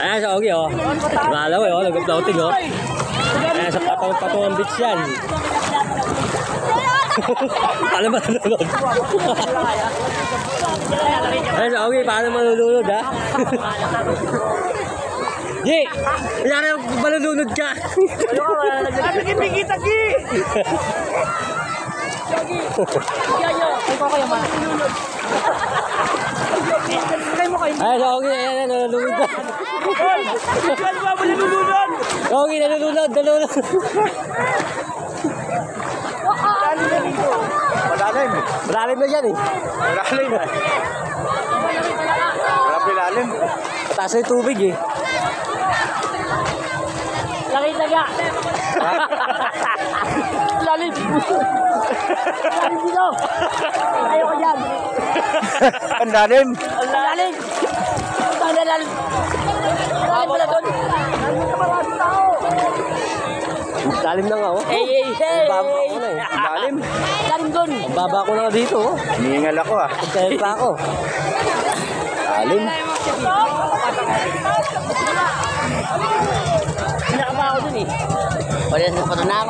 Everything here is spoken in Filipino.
Ayan sa Ogi, oh. Galaw, eh, oh. Nag-floating, oh. Ayan sa patong beach yan. Paano manunod? Ayan sa Ogi, paano manunod, ha? Gi! Kaya na malulunod ka! Nagkikita, Gi! Ay, Ogi, ayan, nalulunod ka. Ogi, nalulunod. Malalim. Malalim na yan, eh. Malalim. Malalim. Taas na yung tubig, eh. Laki-laga. Lalim. Lalim dito. Ayoko dyan. Ang lalim. Lalim. Lalim. Lalim pala doon. Maraming tao. Lalim na nga, oh. Hey. Baba ko na, eh. Lalim. Lalim doon. Baba ko na nga dito, oh. Hihingal ako, ah. Kaya pa ako. Lalim. Pinakaba ako dun eh. Pwede na ako.